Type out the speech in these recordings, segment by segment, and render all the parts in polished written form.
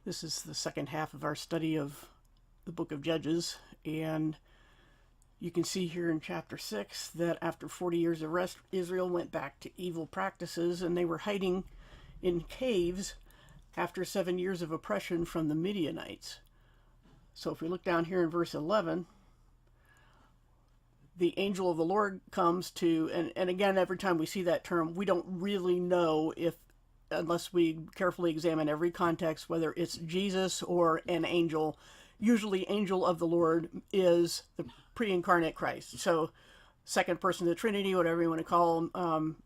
This is the second half of our study of the book of Judges, and you can see here in chapter 6 that after 40 years of rest, Israel went back to evil practices, and they were hiding in caves after 7 years of oppression from the Midianites. So if we look down here in verse 11, the angel of the Lord comes to, and again, every time we see that term, we don't really know if, unless we carefully examine every context, whether it's Jesus or an angel. Usually angel of the Lord is the pre-incarnate Christ. So second person of the Trinity, whatever you want to call him.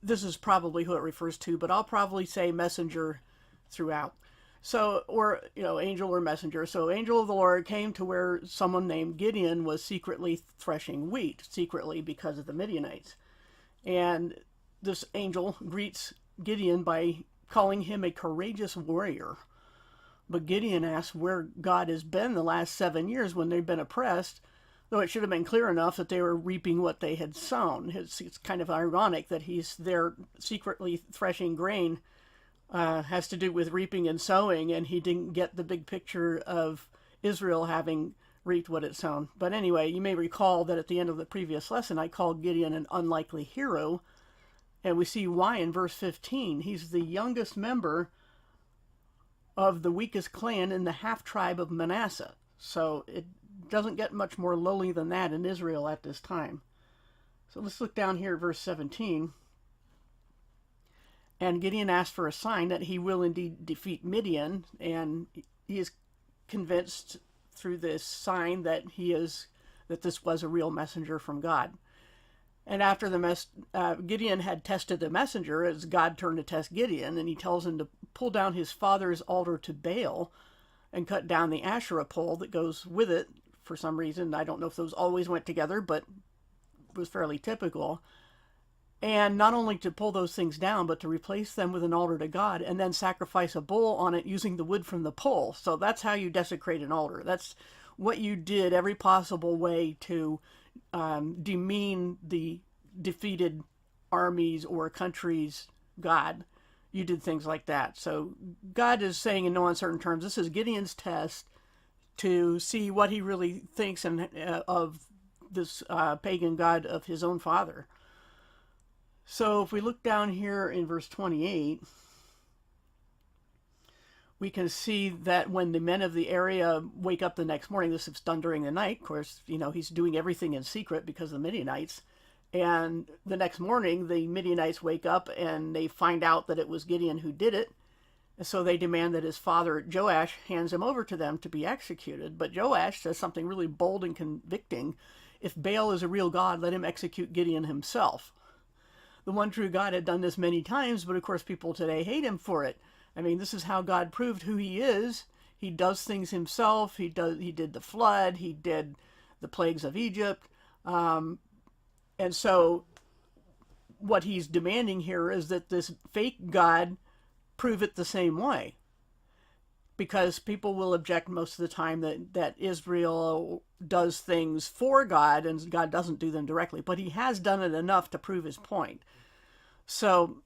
This is probably who it refers to, but I'll probably say messenger throughout. So, or, angel or messenger. So angel of the Lord came to where someone named Gideon was secretly threshing wheat, secretly because of the Midianites. And this angel greets Gideon by calling him a courageous warrior. But Gideon asks where God has been the last 7 years when they've been oppressed, though it should have been clear enough that they were reaping what they had sown. It's kind of ironic that he's there secretly threshing grain. Has to do with reaping and sowing, and he didn't get the big picture of Israel having reaped what it sown. But anyway, you may recall that at the end of the previous lesson, I called Gideon an unlikely hero, and we see why in verse 15. He's the youngest member of the weakest clan in the half-tribe of Manasseh. So it doesn't get much more lowly than that in Israel at this time. So let's look down here at verse 17. And Gideon asked for a sign that he will indeed defeat Midian, and he is convinced through this sign that this was a real messenger from God. And after Gideon had tested the messenger, as God turned to test Gideon, and he tells him to pull down his father's altar to Baal and cut down the Asherah pole that goes with it for some reason. I don't know if those always went together, but it was fairly typical. And not only to pull those things down, but to replace them with an altar to God and then sacrifice a bull on it using the wood from the pole. So that's how you desecrate an altar. That's what you did every possible way to demean the defeated armies or country's God. You did things like that. So God is saying in no uncertain terms, this is Gideon's test to see what he really thinks of this pagan God of his own father. So if we look down here in verse 28, we can see that when the men of the area wake up the next morning, this is done during the night, of course, he's doing everything in secret because of the Midianites. And the next morning, the Midianites wake up and they find out that it was Gideon who did it. And so they demand that his father, Joash, hands him over to them to be executed. But Joash says something really bold and convicting. If Baal is a real God, let him execute Gideon himself. The one true God had done this many times, but of course people today hate him for it. I mean, this is how God proved who he is. He does things himself. He did the flood. He did the plagues of Egypt. And so what he's demanding here is that this fake God prove it the same way. Because people will object most of the time that Israel does things for God and God doesn't do them directly. But he has done it enough to prove his point. So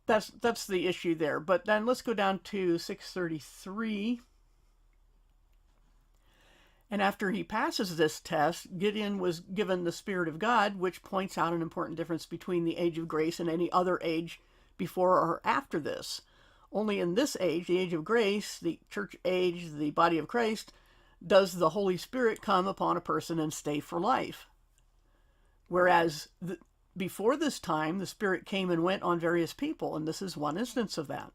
that's the issue there. But then let's go down to 633. And after he passes this test, Gideon was given the Spirit of God, which points out an important difference between the age of grace and any other age before or after this. Only in this age, the age of grace, the church age, the body of Christ, does the Holy Spirit come upon a person and stay for life. Whereas before this time, the Spirit came and went on various people, and this is one instance of that.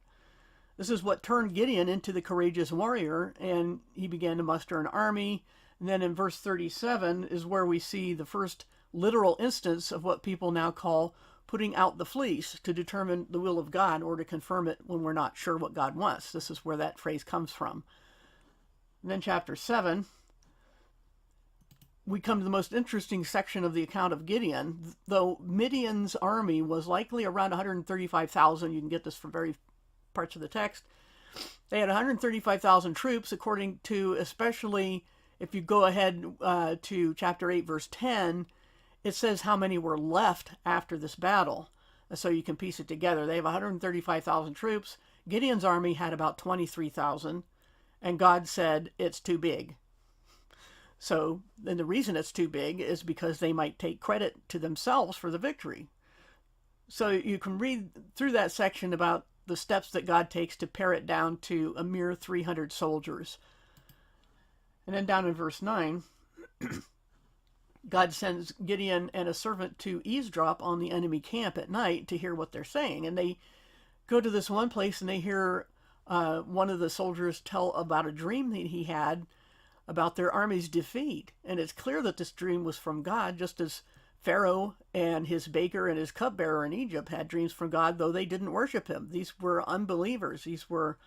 This is what turned Gideon into the courageous warrior, and he began to muster an army. And then in verse 37 is where we see the first literal instance of what people now call putting out the fleece to determine the will of God or to confirm it when we're not sure what God wants. This is where that phrase comes from. And then chapter 7, we come to the most interesting section of the account of Gideon. Though Midian's army was likely around 135,000, you can get this from various parts of the text. They had 135,000 troops, according to, especially if you go ahead to chapter 8, verse 10, it says how many were left after this battle. So you can piece it together. They have 135,000 troops. Gideon's army had about 23,000, and God said it's too big. So, and the reason it's too big is because they might take credit to themselves for the victory. So you can read through that section about the steps that God takes to pare it down to a mere 300 soldiers. And then down in verse 9, God sends Gideon and a servant to eavesdrop on the enemy camp at night to hear what they're saying. And they go to this one place and they hear one of the soldiers tell about a dream that he had about their army's defeat. And it's clear that this dream was from God, just as Pharaoh and his baker and his cupbearer in Egypt had dreams from God, though they didn't worship him. These were unbelievers. These were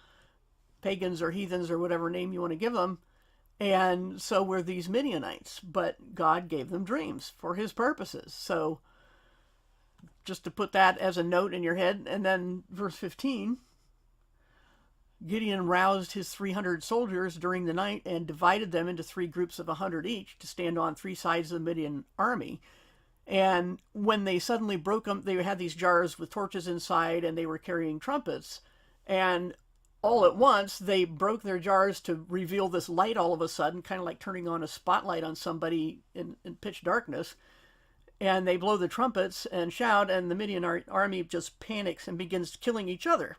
pagans or heathens or whatever name you want to give them. And so were these Midianites. But God gave them dreams for his purposes. So just to put that as a note in your head. And then verse 15, Gideon roused his 300 soldiers during the night and divided them into 3 groups of 100 each to stand on 3 sides of the Midian army. And when they suddenly broke them, they had these jars with torches inside and they were carrying trumpets. And all at once, they broke their jars to reveal this light all of a sudden, kind of like turning on a spotlight on somebody in pitch darkness. And they blow the trumpets and shout, and the Midian army just panics and begins killing each other.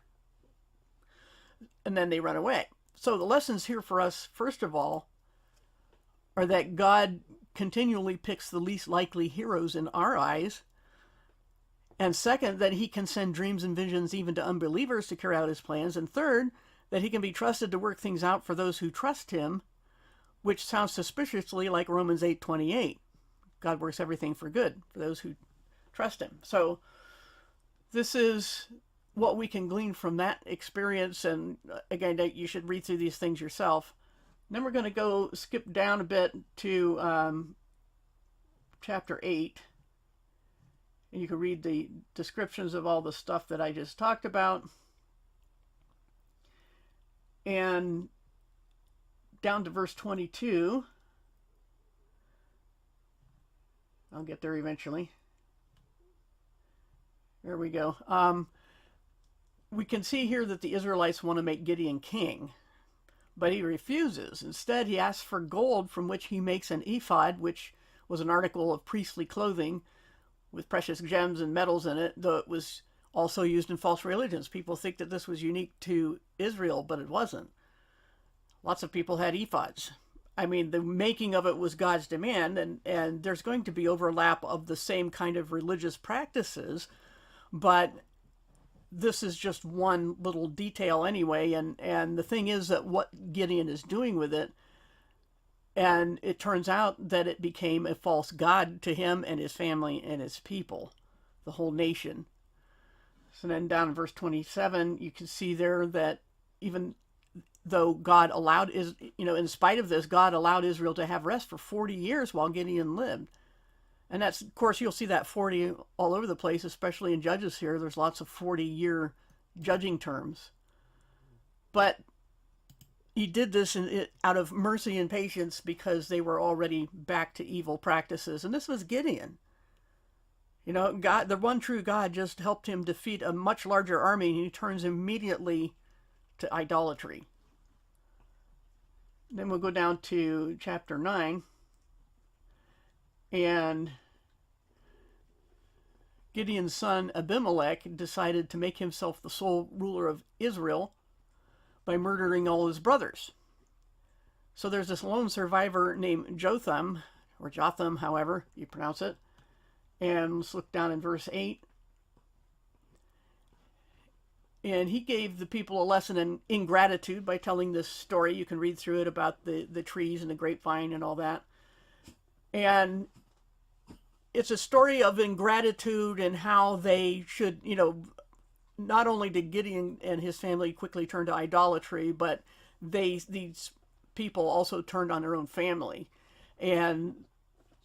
And then they run away. So the lessons here for us, first of all, are that God continually picks the least likely heroes in our eyes. And second, that he can send dreams and visions even to unbelievers to carry out his plans. And third, that he can be trusted to work things out for those who trust him, which sounds suspiciously like Romans 8:28. God works everything for good for those who trust him. So this is what we can glean from that experience. And again, you should read through these things yourself. Then we're going to go skip down a bit to chapter 8. And you can read the descriptions of all the stuff that I just talked about. And down to verse 22. I'll get there eventually. There we go. We can see here that the Israelites want to make Gideon king, but he refuses. Instead, he asks for gold, from which he makes an ephod, which was an article of priestly clothing with precious gems and metals in it, though it was also used in false religions. People think that this was unique to Israel, but it wasn't. Lots of people had ephods. I mean, the making of it was God's demand, and there's going to be overlap of the same kind of religious practices, but this is just one little detail anyway, and the thing is that what Gideon is doing with it, and it turns out that it became a false god to him and his family and his people, the whole nation. So then down in verse 27, you can see there that even though God allowed, in spite of this, God allowed Israel to have rest for 40 years while Gideon lived. And that's, of course, you'll see that 40 all over the place, especially in Judges here. There's lots of 40-year judging terms. But he did this out of mercy and patience because they were already back to evil practices. And this was Gideon. God, the one true God, just helped him defeat a much larger army, and he turns immediately to idolatry. Then we'll go down to chapter 9. And Gideon's son Abimelech decided to make himself the sole ruler of Israel by murdering all his brothers. So there's this lone survivor named Jotham, or Jotham, however you pronounce it. And let's look down in verse 8. And he gave the people a lesson in ingratitude by telling this story. You can read through it about the trees and the grapevine and all that. And it's a story of ingratitude and how they should, not only did Gideon and his family quickly turn to idolatry, but these people also turned on their own family. And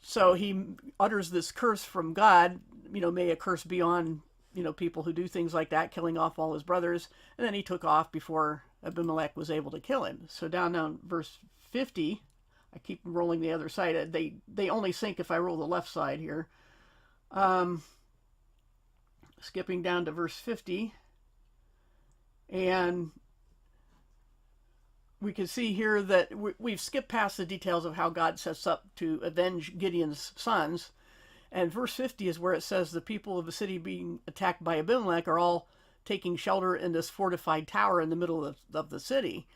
so he utters this curse from God, may a curse be on, people who do things like that, killing off all his brothers. And then he took off before Abimelech was able to kill him. So down verse 50, I keep rolling the other side. They only sink if I roll the left side here. Skipping down to verse 50. And we can see here that we've skipped past the details of how God sets up to avenge Gideon's sons. And verse 50 is where it says the people of the city being attacked by Abimelech are all taking shelter in this fortified tower in the middle of the city.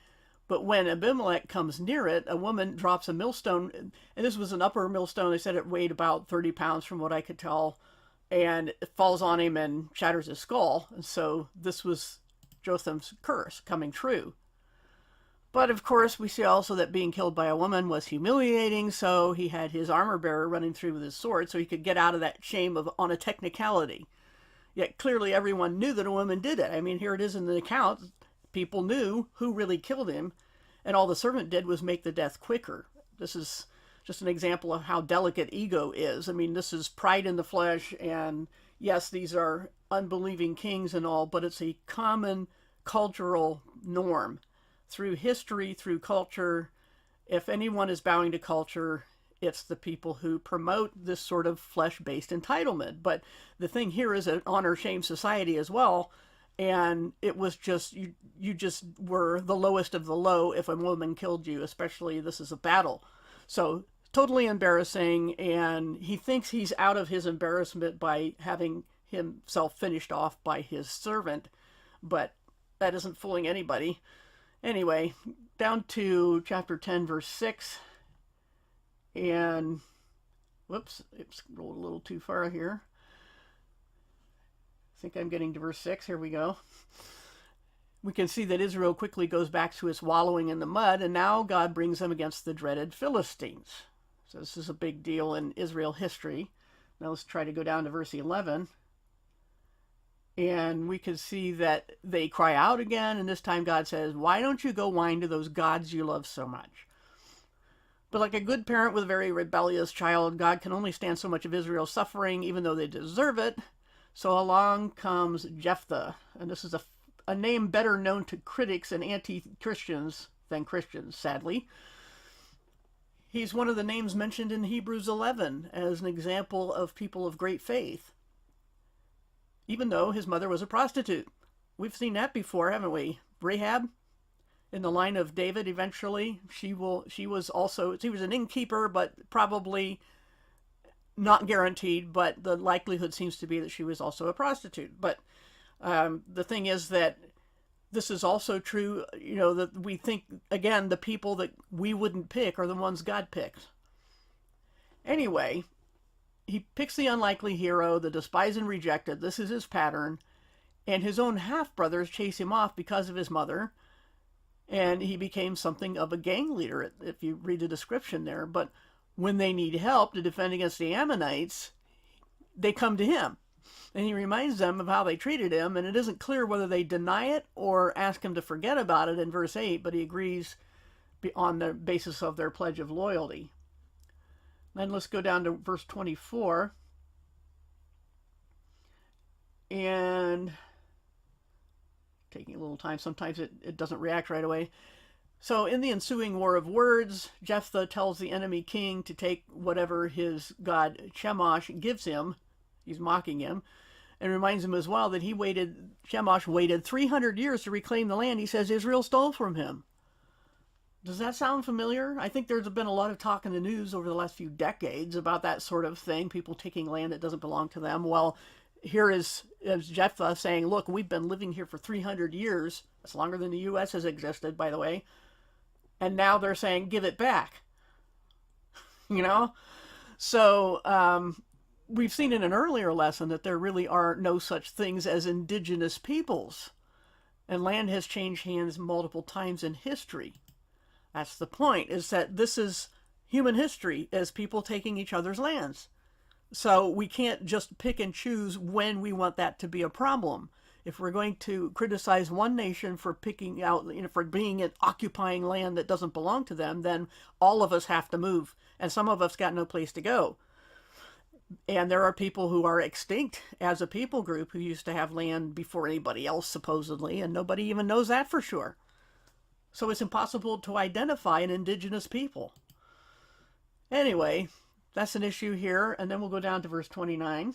But when Abimelech comes near it, a woman drops a millstone, and this was an upper millstone. They said it weighed about 30 pounds from what I could tell, and it falls on him and shatters his skull. And so this was Jotham's curse coming true. But of course, we see also that being killed by a woman was humiliating, so he had his armor bearer running through with his sword so he could get out of that shame of on a technicality. Yet clearly everyone knew that a woman did it. I mean, here it is in the account. People knew who really killed him, and all the servant did was make the death quicker. This is just an example of how delicate ego is. I mean, this is pride in the flesh, and yes, these are unbelieving kings and all, but it's a common cultural norm. Through history, through culture, if anyone is bowing to culture, it's the people who promote this sort of flesh-based entitlement. But the thing here is an honor-shame society as well, and it was just, you just were the lowest of the low if a woman killed you, especially this is a battle. So totally embarrassing, and he thinks he's out of his embarrassment by having himself finished off by his servant, but that isn't fooling anybody. Anyway, down to chapter 10, verse 6. And, whoops, it scrolled a little too far here. I think I'm getting to verse 6. Here we go. We can see that Israel quickly goes back to its wallowing in the mud, and now God brings them against the dreaded Philistines. So this is a big deal in Israel history. Now let's try to go down to verse 11. And we can see that they cry out again, and this time God says, "Why don't you go whine to those gods you love so much?" But like a good parent with a very rebellious child, God can only stand so much of Israel's suffering, even though they deserve it. So along comes Jephthah, and this is a name better known to critics and anti-Christians than Christians, sadly. He's one of the names mentioned in Hebrews 11 as an example of people of great faith, even though his mother was a prostitute. We've seen that before, haven't we? Rahab, in the line of David, eventually, she was an innkeeper, but probably not guaranteed, but the likelihood seems to be that she was also a prostitute. But the thing is that this is also true, that we think, again, the people that we wouldn't pick are the ones God picks. Anyway, he picks the unlikely hero, the despised and rejected. This is his pattern. And his own half-brothers chase him off because of his mother. And he became something of a gang leader, if you read the description there. But when they need help to defend against the Ammonites, they come to him. And he reminds them of how they treated him. And it isn't clear whether they deny it or ask him to forget about it in verse 8. But he agrees on the basis of their pledge of loyalty. Then let's go down to verse 24. And taking a little time, sometimes it doesn't react right away. So in the ensuing war of words, Jephthah tells the enemy king to take whatever his god Chemosh gives him. He's mocking him. And reminds him as well that Chemosh waited 300 years to reclaim the land he says Israel stole from him. Does that sound familiar? I think there's been a lot of talk in the news over the last few decades about that sort of thing, people taking land that doesn't belong to them. Well, here is Jephthah saying, look, we've been living here for 300 years. That's longer than the U.S. has existed, by the way. And now they're saying, give it back. So we've seen in an earlier lesson that there really are no such things as indigenous peoples. And land has changed hands multiple times in history. That's the point, is that this is human history as people taking each other's lands. So we can't just pick and choose when we want that to be a problem. If we're going to criticize one nation for picking out, for being occupying land that doesn't belong to them, then all of us have to move. And some of us got no place to go. And there are people who are extinct as a people group who used to have land before anybody else, supposedly, and nobody even knows that for sure. So it's impossible to identify an indigenous people. Anyway, that's an issue here. And then we'll go down to verse 29.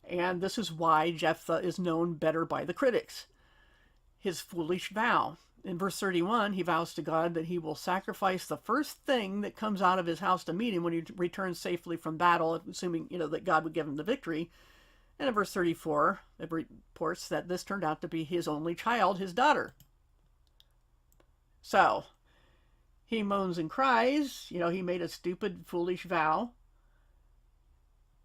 And this is why Jephthah is known better by the critics. his foolish vow. In verse 31, he vows to God that he will sacrifice the first thing that comes out of his house to meet him when he returns safely from battle, assuming, that God would give him the victory. And in verse 34, it reports that this turned out to be his only child, his daughter. So, he moans and cries. He made a stupid, foolish vow.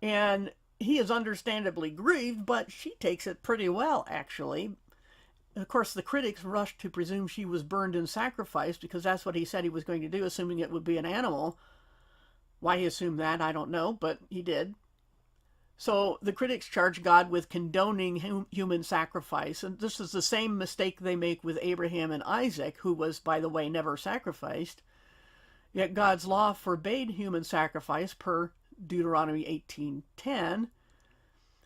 And he is understandably grieved, but she takes it pretty well, actually. Of course, the critics rushed to presume she was burned and sacrificed because that's what he said he was going to do, assuming it would be an animal. Why he assumed that, I don't know, but he did. So the critics charge God with condoning human sacrifice, and this is the same mistake they make with Abraham and Isaac, who was, by the way, never sacrificed. Yet God's law forbade human sacrifice per Deuteronomy 18:10.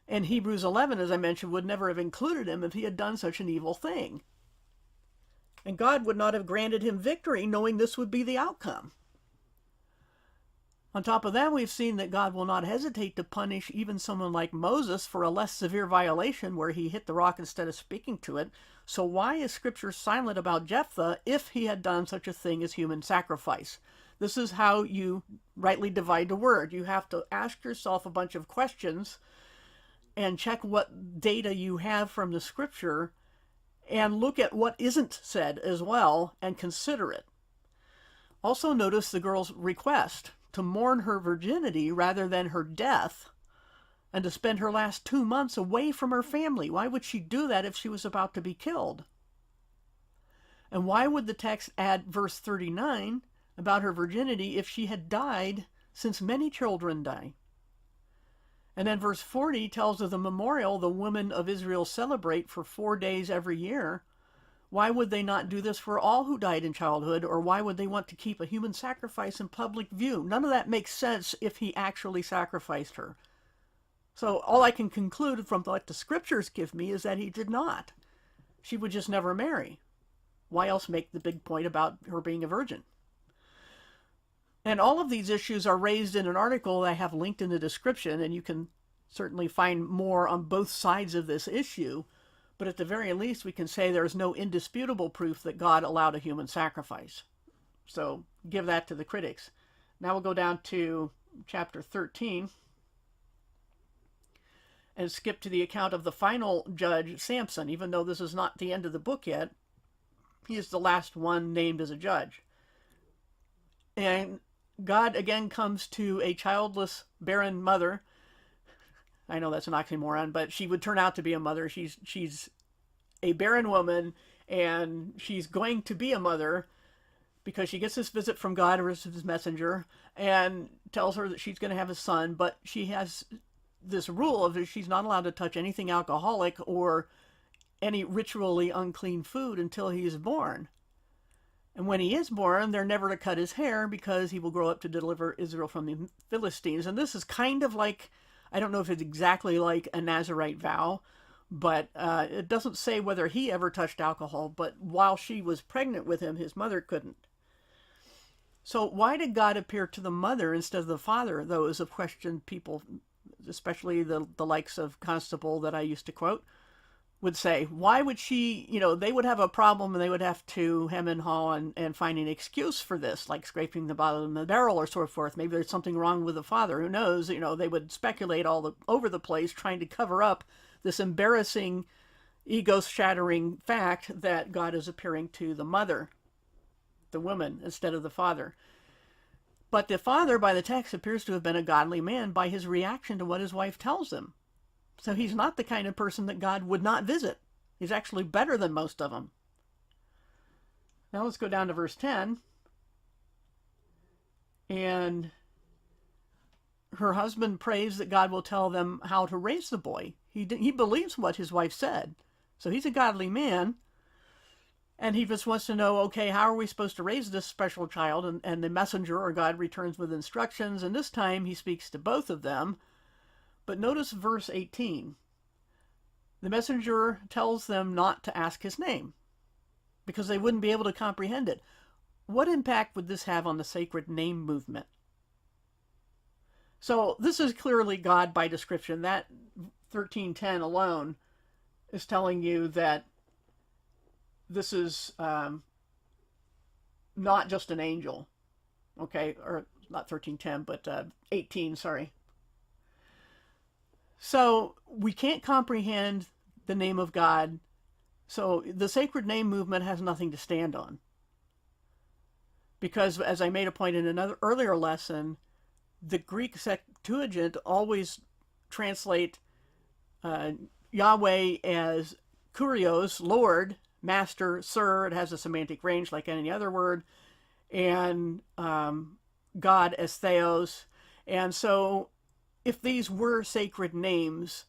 And Hebrews 11, as I mentioned, would never have included him if he had done such an evil thing. And God would not have granted him victory, knowing this would be the outcome. On top of that, we've seen that God will not hesitate to punish even someone like Moses for a less severe violation where he hit the rock instead of speaking to it. So why is Scripture silent about Jephthah if he had done such a thing as human sacrifice? This is how you rightly divide the word. You have to ask yourself a bunch of questions and check what data you have from the Scripture and look at what isn't said as well and consider it. Also notice the girl's request to mourn her virginity rather than her death and to spend her last 2 months away from her family. Why would she do that if she was about to be killed? And why would the text add verse 39 about her virginity if she had died, since many children die? And then verse 40 tells of the memorial the women of Israel celebrate for 4 days every year. Why would they not do this for all who died in childhood, or why would they want to keep a human sacrifice in public view? None of that makes sense if he actually sacrificed her. So all I can conclude from what the Scriptures give me is that he did not. She would just never marry. Why else make the big point about her being a virgin? And all of these issues are raised in an article that I have linked in the description, and you can certainly find more on both sides of this issue. But at the very least, we can say there is no indisputable proof that God allowed a human sacrifice. So give that to the critics. Now we'll go down to chapter 13 and skip to the account of the final judge, Samson. Even though this is not the end of the book yet, he is the last one named as a judge. And God again comes to a childless, barren mother. I know that's an oxymoron, but she would turn out to be a mother. She's a barren woman, and she's going to be a mother because she gets this visit from God, or his messenger, and tells her that she's going to have a son, but she has this rule of that she's not allowed to touch anything alcoholic or any ritually unclean food until he is born. And when he is born, they're never to cut his hair because he will grow up to deliver Israel from the Philistines. And this is kind of like, I don't know if it's exactly like a Nazirite vow, but it doesn't say whether he ever touched alcohol, but while she was pregnant with him, his mother couldn't. So why did God appear to the mother instead of the father, though, is a question people, especially the likes of Constable that I used to quote, would say. Why would she, they would have a problem and they would have to hem and haw and find an excuse for this, like scraping the bottom of the barrel or so forth. Maybe there's something wrong with the father. Who knows? They would speculate over the place trying to cover up this embarrassing, ego-shattering fact that God is appearing to the mother, the woman, instead of the father. But the father, by the text, appears to have been a godly man by his reaction to what his wife tells him. So he's not the kind of person that God would not visit. He's actually better than most of them. Now let's go down to verse 10. And her husband prays that God will tell them how to raise the boy. He believes what his wife said. So he's a godly man. And he just wants to know, okay, how are we supposed to raise this special child? And the messenger or God returns with instructions. And this time he speaks to both of them. But notice verse 18. The messenger tells them not to ask his name because they wouldn't be able to comprehend it. What impact would this have on the sacred name movement? So this is clearly God by description. That 13:10 alone is telling you that this is not just an angel, okay, or not 13:10, but 18, sorry. So we can't comprehend the name of God. So the sacred name movement has nothing to stand on. Because, as I made a point in another earlier lesson, the Greek Septuagint always translate Yahweh as kurios, Lord, master, sir. It has a semantic range like any other word. And God as theos. And so if these were sacred names,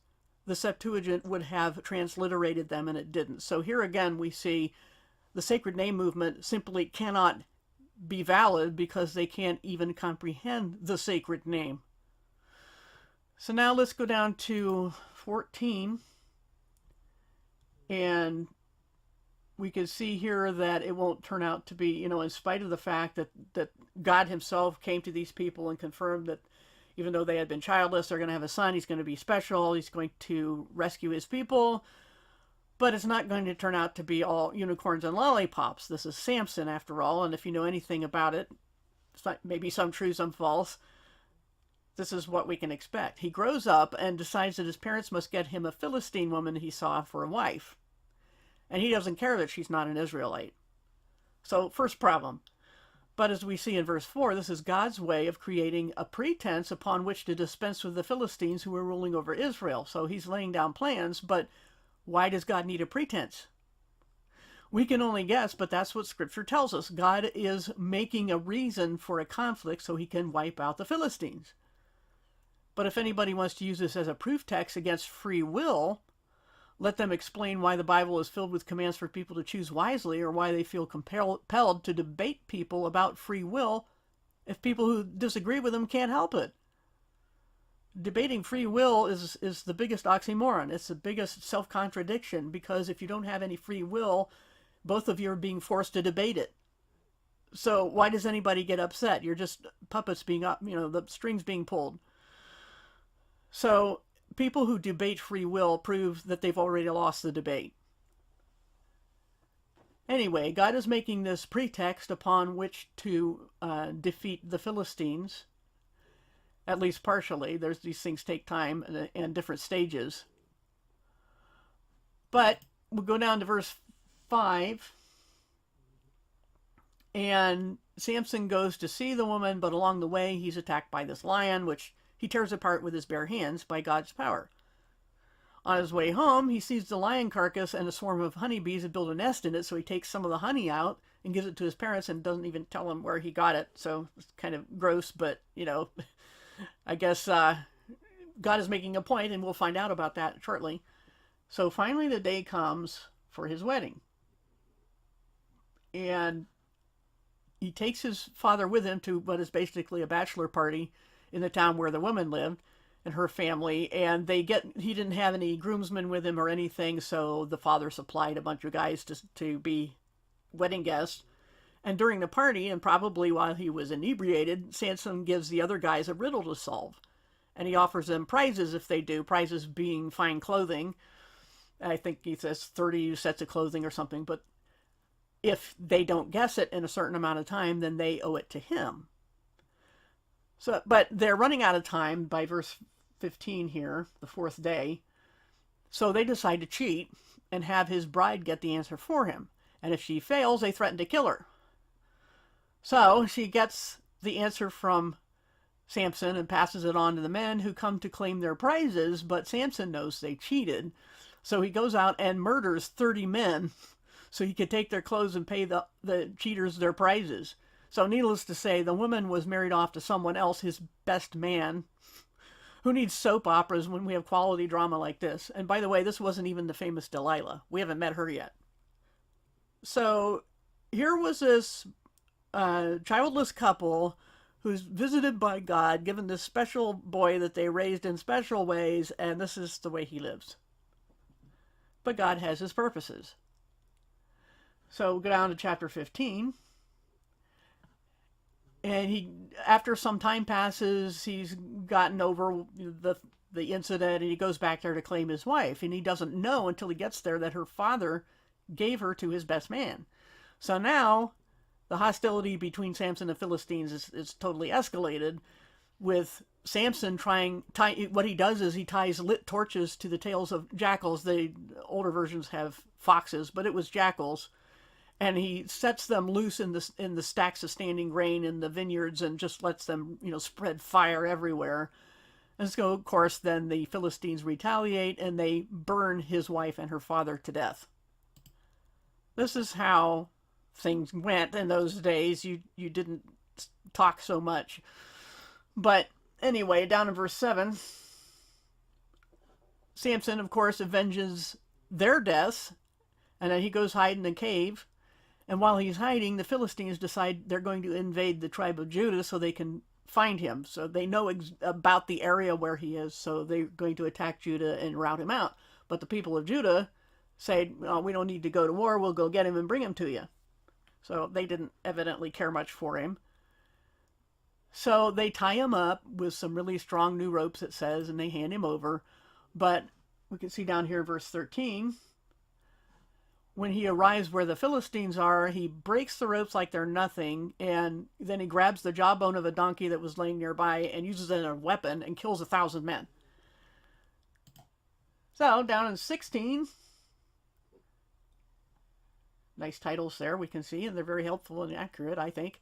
the Septuagint would have transliterated them, and it didn't. So here again we see the sacred name movement simply cannot be valid because they can't even comprehend the sacred name. So now let's go down to 14, and we can see here that it won't turn out to be, in spite of the fact that God himself came to these people and confirmed that even though they had been childless, they're going to have a son, he's going to be special, he's going to rescue his people. But it's not going to turn out to be all unicorns and lollipops. This is Samson, after all, and if you know anything about it, it's not, maybe some true, some false, this is what we can expect. He grows up and decides that his parents must get him a Philistine woman he saw for a wife. And he doesn't care that she's not an Israelite. So, first problem. But as we see in verse 4, this is God's way of creating a pretense upon which to dispense with the Philistines who were ruling over Israel. So he's laying down plans, but why does God need a pretense? We can only guess, but that's what Scripture tells us. God is making a reason for a conflict so he can wipe out the Philistines. But if anybody wants to use this as a proof text against free will, let them explain why the Bible is filled with commands for people to choose wisely, or why they feel compelled to debate people about free will if people who disagree with them can't help it. Debating free will is the biggest oxymoron. It's the biggest self-contradiction, because if you don't have any free will, both of you are being forced to debate it. So why does anybody get upset? You're just puppets being up, the strings being pulled. So people who debate free will prove that they've already lost the debate. Anyway, God is making this pretext upon which to defeat the Philistines, at least partially. These things take time and different stages. But we'll go down to verse 5. And Samson goes to see the woman, but along the way he's attacked by this lion, which he tears apart with his bare hands by God's power. On his way home, he sees the lion carcass and a swarm of honeybees had built a nest in it, so he takes some of the honey out and gives it to his parents and doesn't even tell them where he got it. So it's kind of gross, but, I guess God is making a point, and we'll find out about that shortly. So finally the day comes for his wedding. And he takes his father with him to what is basically a bachelor party in the town where the woman lived and her family, and he didn't have any groomsmen with him or anything, so the father supplied a bunch of guys to be wedding guests. And during the party, and probably while he was inebriated, Samson gives the other guys a riddle to solve, and he offers them prizes if they do, prizes being fine clothing. I think he says 30 sets of clothing or something, but if they don't guess it in a certain amount of time, then they owe it to him. So, but they're running out of time by verse 15 here, the fourth day. So they decide to cheat and have his bride get the answer for him. And if she fails, they threaten to kill her. So she gets the answer from Samson and passes it on to the men who come to claim their prizes, but Samson knows they cheated. So he goes out and murders 30 men so he could take their clothes and pay the cheaters their prizes. So needless to say, the woman was married off to someone else, his best man. Who needs soap operas when we have quality drama like this? And by the way, this wasn't even the famous Delilah. We haven't met her yet. So here was this childless couple who's visited by God, given this special boy that they raised in special ways, and this is the way he lives. But God has his purposes. So we'll go down to chapter 15. And after some time passes, he's gotten over the incident, and he goes back there to claim his wife. And he doesn't know until he gets there that her father gave her to his best man. So now the hostility between Samson and the Philistines is totally escalated, with Samson what he does is he ties lit torches to the tails of jackals. The older versions have foxes, but it was jackals. And he sets them loose in the stacks of standing grain in the vineyards and just lets them, spread fire everywhere. And so, of course, then the Philistines retaliate and they burn his wife and her father to death. This is how things went in those days. You didn't talk so much. But anyway, down in verse 7, Samson, of course, avenges their deaths, and then he goes hide in a cave. And while he's hiding, the Philistines decide they're going to invade the tribe of Judah so they can find him. So they know about the area where he is, so they're going to attack Judah and rout him out. But the people of Judah say, oh, we don't need to go to war, we'll go get him and bring him to you. So they didn't evidently care much for him. So they tie him up with some really strong new ropes, it says, and they hand him over. But we can see down here, verse 13, when he arrives where the Philistines are, he breaks the ropes like they're nothing, and then he grabs the jawbone of a donkey that was laying nearby and uses it as a weapon and kills 1,000 men. So down in 16, nice titles there we can see, and they're very helpful and accurate, I think.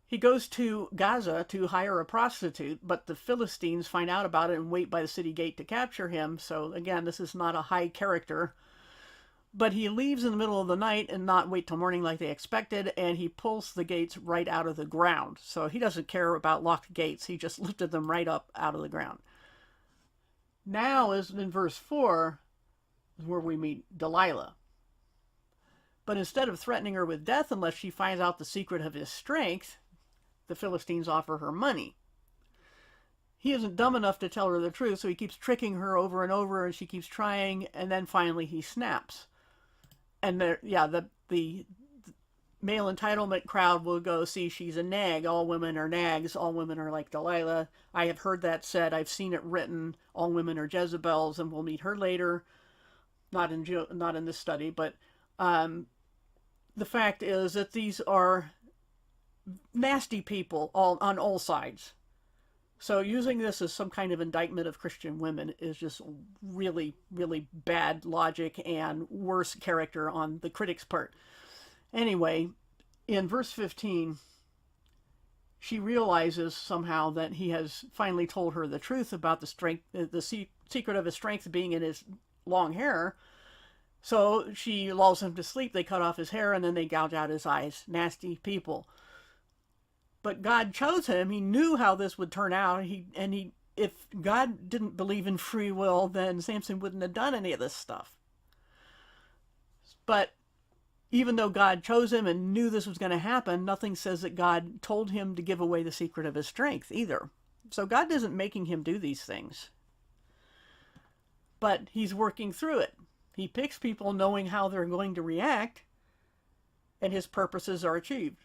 He goes to Gaza to hire a prostitute, but the Philistines find out about it and wait by the city gate to capture him. So again, this is not a high character. But he leaves in the middle of the night and not wait till morning like they expected, and he pulls the gates right out of the ground. So he doesn't care about locked gates. He just lifted them right up out of the ground. Now, is in verse 4, is where we meet Delilah. But instead of threatening her with death unless she finds out the secret of his strength, the Philistines offer her money. He isn't dumb enough to tell her the truth, so he keeps tricking her over and over, and she keeps trying, and then finally he snaps. And the male entitlement crowd will go, see, she's a nag. All women are nags. All women are like Delilah. I have heard that said. I've seen it written. All women are Jezebels, and we'll meet her later. Not in this study, but the fact is that these are nasty people on all sides. So using this as some kind of indictment of Christian women is just really, really bad logic and worse character on the critic's part. Anyway, in verse 15, she realizes somehow that he has finally told her the truth about the secret of his strength being in his long hair. So she lulls him to sleep. They cut off his hair and then they gouge out his eyes. Nasty people. But God chose him. He knew how this would turn out. If God didn't believe in free will, then Samson wouldn't have done any of this stuff. But even though God chose him and knew this was going to happen, nothing says that God told him to give away the secret of his strength either. So God isn't making him do these things. But he's working through it. He picks people knowing how they're going to react, and his purposes are achieved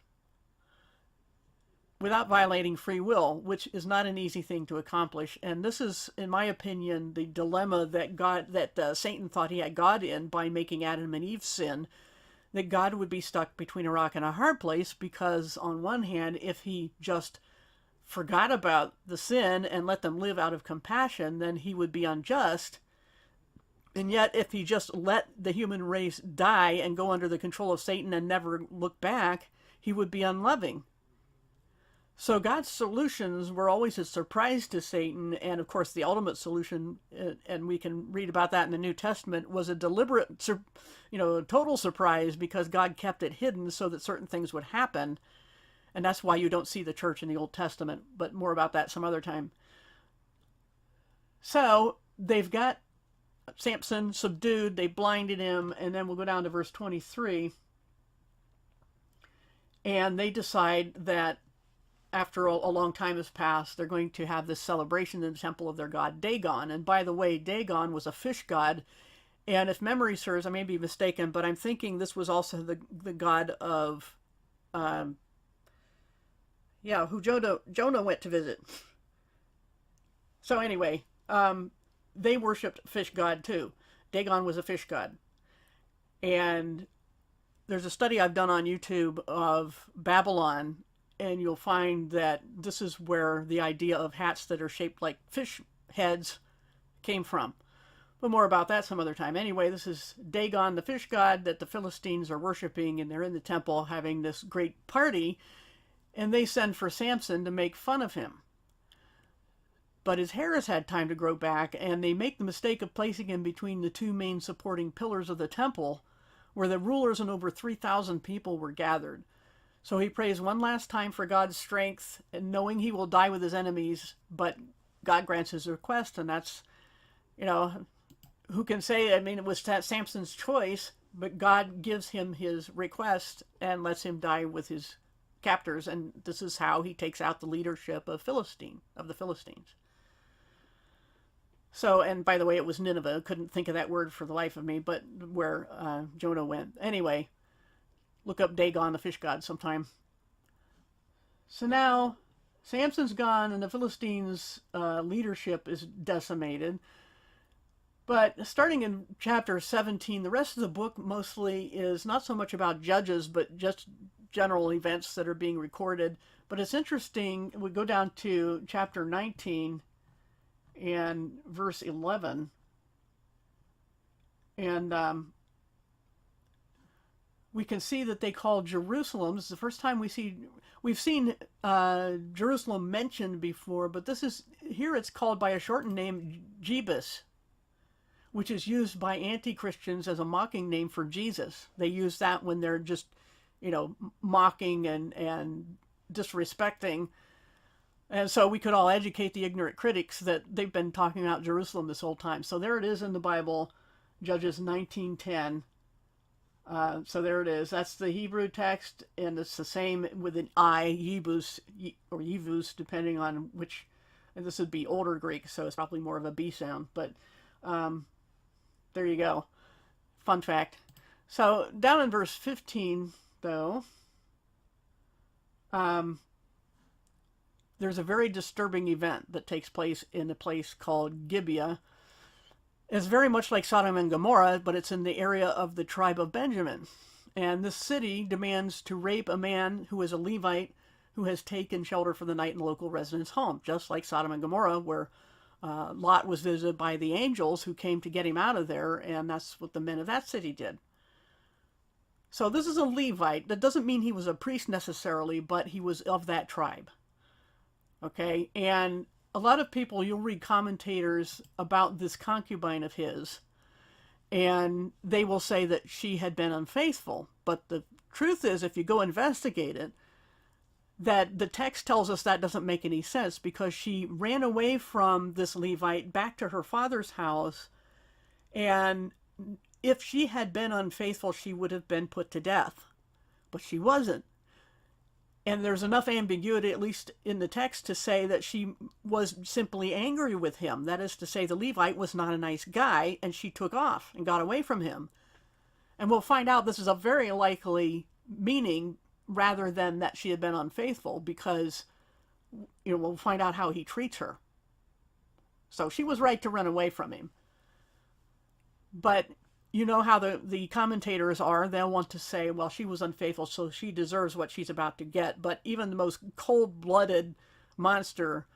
without violating free will, which is not an easy thing to accomplish. And this is, in my opinion, the dilemma that Satan thought he had God in by making Adam and Eve sin, that God would be stuck between a rock and a hard place, because on one hand, if he just forgot about the sin and let them live out of compassion, then he would be unjust. And yet, if he just let the human race die and go under the control of Satan and never look back, he would be unloving. So God's solutions were always a surprise to Satan, and of course the ultimate solution, and we can read about that in the New Testament, was a deliberate, total surprise, because God kept it hidden so that certain things would happen, and that's why you don't see the church in the Old Testament, but more about that some other time. So they've got Samson subdued, they blinded him, and then we'll go down to verse 23, and they decide that after a long time has passed, they're going to have this celebration in the temple of their god Dagon. And by the way, Dagon was a fish god, and if memory serves, I may be mistaken, but I'm thinking this was also the god of who Jonah went to visit. So anyway, they worshipped fish god too. Dagon was a fish god. And there's a study I've done on YouTube of Babylon, and you'll find that this is where the idea of hats that are shaped like fish heads came from. But more about that some other time. Anyway, this is Dagon, the fish god that the Philistines are worshiping, and they're in the temple having this great party, and they send for Samson to make fun of him. But his hair has had time to grow back, and they make the mistake of placing him between the two main supporting pillars of the temple, where the rulers and over 3,000 people were gathered. So he prays one last time for God's strength, and knowing he will die with his enemies, but God grants his request, and that's, who can say, it was Samson's choice, but God gives him his request and lets him die with his captors, and this is how he takes out the leadership of the Philistines. So, and by the way, it was Nineveh. Couldn't think of that word for the life of me, but where Jonah went. Anyway, look up Dagon, the fish god, sometime. So now, Samson's gone, and the Philistines' leadership is decimated. But starting in chapter 17, the rest of the book mostly is not so much about judges, but just general events that are being recorded. But it's interesting. We go down to chapter 19 and verse 11, and we can see that they call Jerusalem. This is the first time we've seen Jerusalem mentioned before, but here it's called by a shortened name, Jebus, which is used by anti-Christians as a mocking name for Jesus. They use that when they're just, mocking and disrespecting. And so we could all educate the ignorant critics that they've been talking about Jerusalem this whole time. So there it is in the Bible, Judges 19:10. So there it is. That's the Hebrew text, and it's the same with an I, Yebus, or Yevus, depending on which. And this would be Older Greek, so it's probably more of a B sound. But there you go. Fun fact. So down in verse 15, though, there's a very disturbing event that takes place in a place called Gibeah. It's very much like Sodom and Gomorrah, but it's in the area of the tribe of Benjamin. And this city demands to rape a man who is a Levite who has taken shelter for the night in a local resident's home, just like Sodom and Gomorrah, where Lot was visited by the angels who came to get him out of there, and that's what the men of that city did. So this is a Levite. That doesn't mean he was a priest necessarily, but he was of that tribe. Okay, and a lot of people, you'll read commentators about this concubine of his, and they will say that she had been unfaithful. But the truth is, if you go investigate it, that the text tells us that doesn't make any sense, because she ran away from this Levite back to her father's house, and if she had been unfaithful, she would have been put to death. But she wasn't. And there's enough ambiguity, at least in the text, to say that she was simply angry with him. That is to say, the Levite was not a nice guy, and she took off and got away from him. And we'll find out this is a very likely meaning rather than that she had been unfaithful, because we'll find out how he treats her. So she was right to run away from him. But you know how the commentators are. They'll want to say, well, she was unfaithful, so she deserves what she's about to get. But even the most cold-blooded monster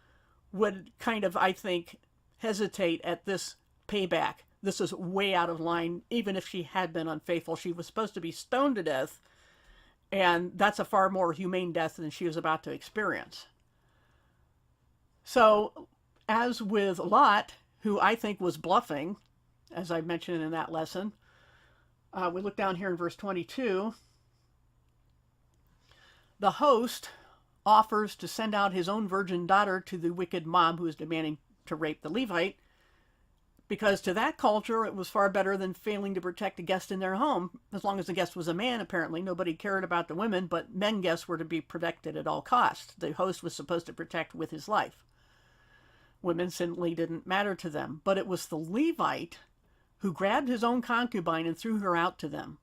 would kind of, I think, hesitate at this payback. This is way out of line. Even if she had been unfaithful, she was supposed to be stoned to death, and that's a far more humane death than she was about to experience. So, as with Lot, who I think was bluffing, as I mentioned in that lesson, we look down here in verse 22. The host offers to send out his own virgin daughter to the wicked mob who is demanding to rape the Levite, because to that culture it was far better than failing to protect a guest in their home. As long as the guest was a man, apparently nobody cared about the women, but men guests were to be protected at all costs. The host was supposed to protect with his life. Women simply didn't matter to them. But it was the Levite who grabbed his own concubine and threw her out to them.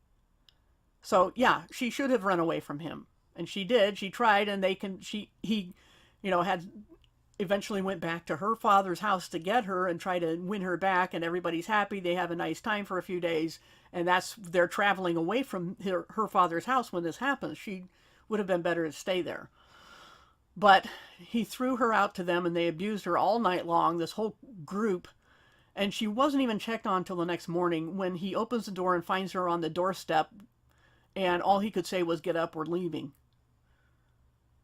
So yeah, she should have run away from him, and she did. She tried, and he had eventually went back to her father's house to get her and try to win her back, and everybody's happy. They have a nice time for a few days, and they're traveling away from her father's house when this happens. She would have been better to stay there. But he threw her out to them, and they abused her all night long, this whole group, and she wasn't even checked on till the next morning when he opens the door and finds her on the doorstep, and all he could say was, "Get up, we're leaving."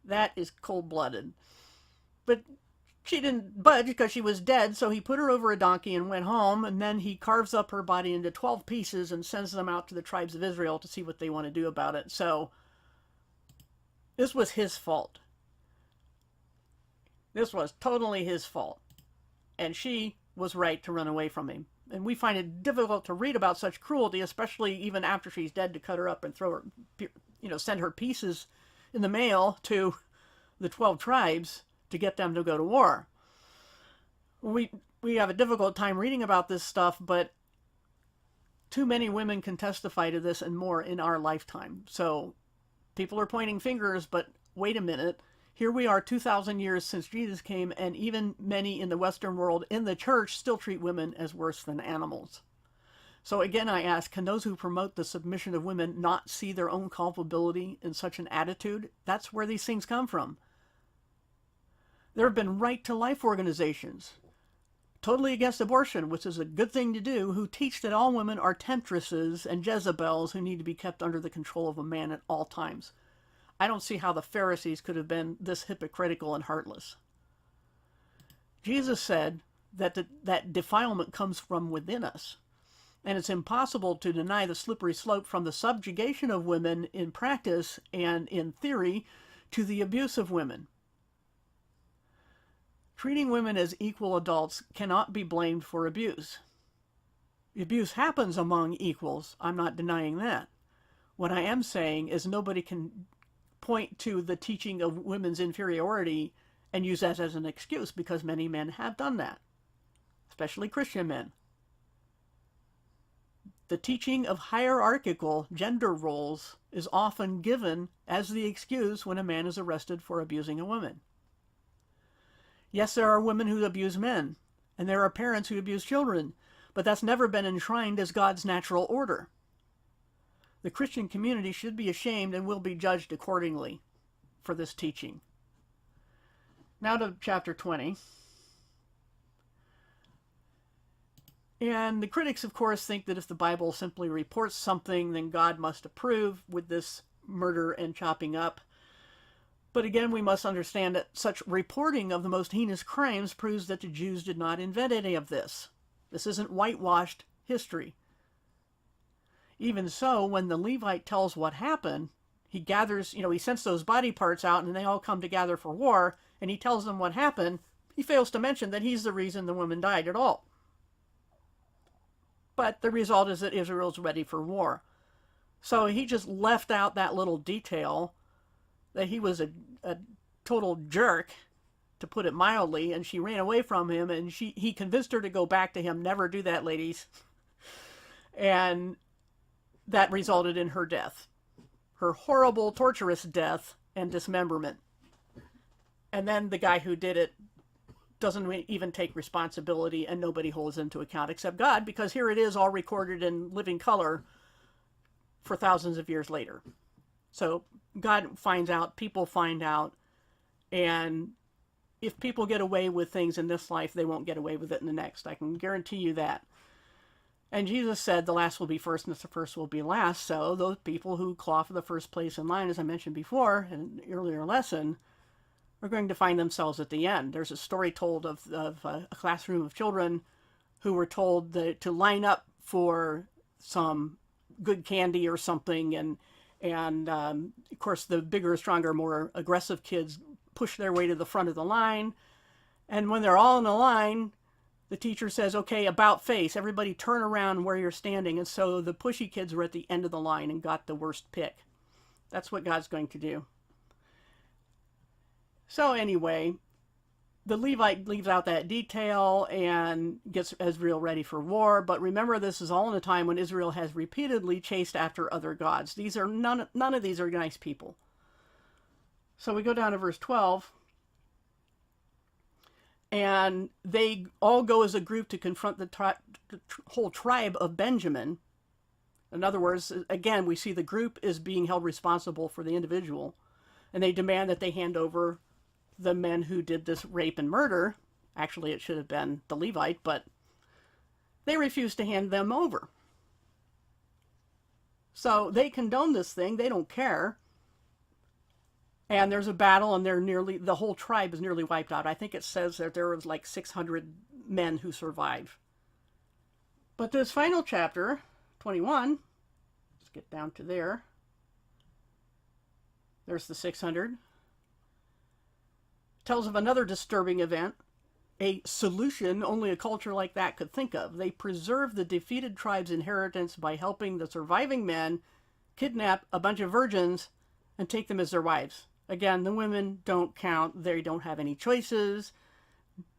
That is cold-blooded. But she didn't budge because she was dead, so he put her over a donkey and went home, and then he carves up her body into 12 pieces and sends them out to the tribes of Israel to see what they want to do about it. So this was his fault. This was totally his fault. And she was right to run away from him. And we find it difficult to read about such cruelty, especially even after she's dead, to cut her up and throw her, send her pieces in the mail to the 12 tribes to get them to go to war. We have a difficult time reading about this stuff, but too many women can testify to this and more in our lifetime. So people are pointing fingers, but wait a minute. Here we are 2,000 years since Jesus came, and even many in the Western world in the church still treat women as worse than animals. So again, I ask, can those who promote the submission of women not see their own culpability in such an attitude? That's where these things come from. There have been right-to-life organizations, totally against abortion, which is a good thing to do, who teach that all women are temptresses and Jezebels who need to be kept under the control of a man at all times. I don't see how the Pharisees could have been this hypocritical and heartless. Jesus said that that defilement comes from within us, and it's impossible to deny the slippery slope from the subjugation of women in practice and in theory to the abuse of women. Treating women as equal adults cannot be blamed for abuse. Abuse happens among equals. I'm not denying that. What I am saying is nobody can point to the teaching of women's inferiority and use that as an excuse, because many men have done that, especially Christian men. The teaching of hierarchical gender roles is often given as the excuse when a man is arrested for abusing a woman. Yes, there are women who abuse men, and there are parents who abuse children, but that's never been enshrined as God's natural order. The Christian community should be ashamed and will be judged accordingly for this teaching. Now to chapter 20. And the critics, of course, think that if the Bible simply reports something, then God must approve with this murder and chopping up. But again, we must understand that such reporting of the most heinous crimes proves that the Jews did not invent any of this. This isn't whitewashed history. Even so, when the Levite tells what happened, he gathers, he sends those body parts out and they all come together for war, and he tells them what happened. He fails to mention that he's the reason the woman died at all. But the result is that Israel's ready for war. So he just left out that little detail that he was a total jerk, to put it mildly, and she ran away from him, and he convinced her to go back to him. Never do that, ladies. And that resulted in her death. Her horrible, torturous death and dismemberment. And then the guy who did it doesn't even take responsibility, and nobody holds him to account except God, because here it is all recorded in living color for thousands of years later. So God finds out, people find out, and if people get away with things in this life, they won't get away with it in the next. I can guarantee you that. And Jesus said the last will be first and the first will be last. So those people who claw for the first place in line, as I mentioned before in an earlier lesson, are going to find themselves at the end. There's a story told of a classroom of children who were told to line up for some good candy or something, and of course the bigger, stronger, more aggressive kids push their way to the front of the line. And when they're all in the line, the teacher says, okay, about face, everybody turn around where you're standing. And so the pushy kids were at the end of the line and got the worst pick. That's what God's going to do. So anyway, the Levite leaves out that detail and gets Israel ready for war. But remember, this is all in a time when Israel has repeatedly chased after other gods. These are none of these are nice people. So we go down to verse 12. and they all go as a group to confront the whole tribe of Benjamin. In other words, again, we see the group is being held responsible for the individual, and they demand that they hand over the men who did this rape and murder. Actually, it should have been the Levite, but they refuse to hand them over. So they condone this thing. They don't care. And there's a battle, and the whole tribe is nearly wiped out. I think it says that there was like 600 men who survived. But this final chapter, 21, let's get down to there. There's the 600. Tells of another disturbing event, a solution only a culture like that could think of. They preserve the defeated tribe's inheritance by helping the surviving men kidnap a bunch of virgins and take them as their wives. Again, the women don't count. They don't have any choices.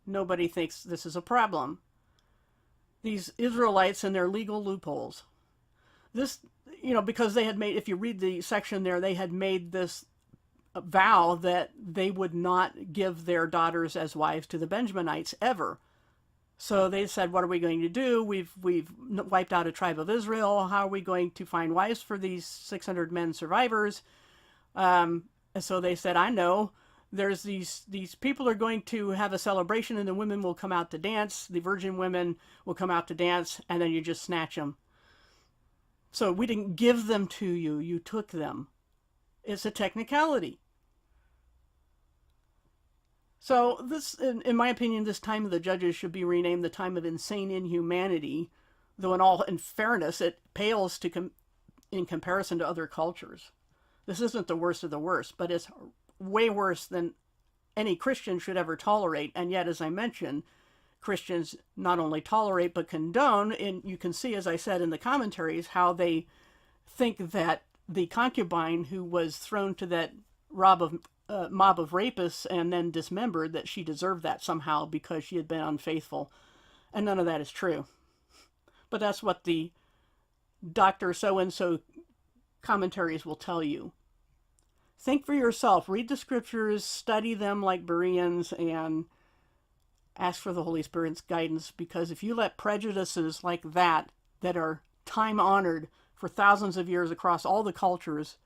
Nobody thinks this is a problem. These Israelites and their legal loopholes. This, because they had made, if you read the section there, they had made this vow that they would not give their daughters as wives to the Benjaminites ever. So they said, what are we going to do? We've wiped out a tribe of Israel. How are we going to find wives for these 600 men survivors? And so they said, I know, there's these people are going to have a celebration, and the women will come out to dance. The virgin women will come out to dance, and then you just snatch them. So we didn't give them to you. You took them. It's a technicality. So this, in my opinion, this time of the judges should be renamed the time of insane inhumanity, though in fairness, it pales in comparison to other cultures. This isn't the worst of the worst, but it's way worse than any Christian should ever tolerate. And yet, as I mentioned, Christians not only tolerate but condone, and you can see, as I said in the commentaries, how they think that the concubine who was thrown to that mob of rapists and then dismembered, that she deserved that somehow because she had been unfaithful. And none of that is true. But that's what the Dr. So-and-so commentaries will tell you. Think for yourself. Read the scriptures, study them like Bereans, and ask for the Holy Spirit's guidance, because if you let prejudices like that are time-honored for thousands of years across all the cultures,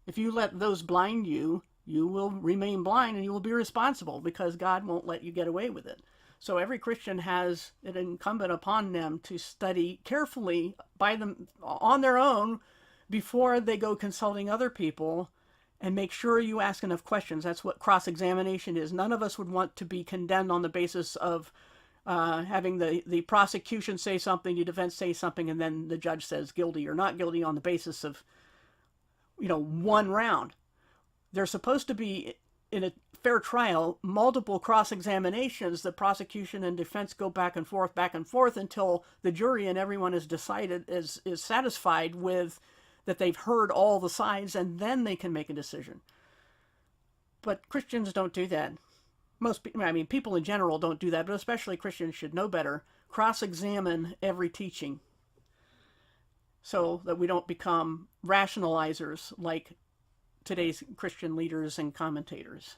if you let those blind you, you will remain blind and you will be responsible, because God won't let you get away with it. So every Christian has it incumbent upon them to study carefully on their own before they go consulting other people, and make sure you ask enough questions. That's what cross-examination is. None of us would want to be condemned on the basis of having the prosecution say something, the defense say something, and then the judge says guilty or not guilty on the basis of, one round. There's supposed to be, in a fair trial, multiple cross-examinations. The prosecution and defense go back and forth until the jury and everyone is satisfied with that they've heard all the sides, and then they can make a decision. But Christians don't do that. People in general don't do that, but especially Christians should know better. Cross-examine every teaching so that we don't become rationalizers like today's Christian leaders and commentators.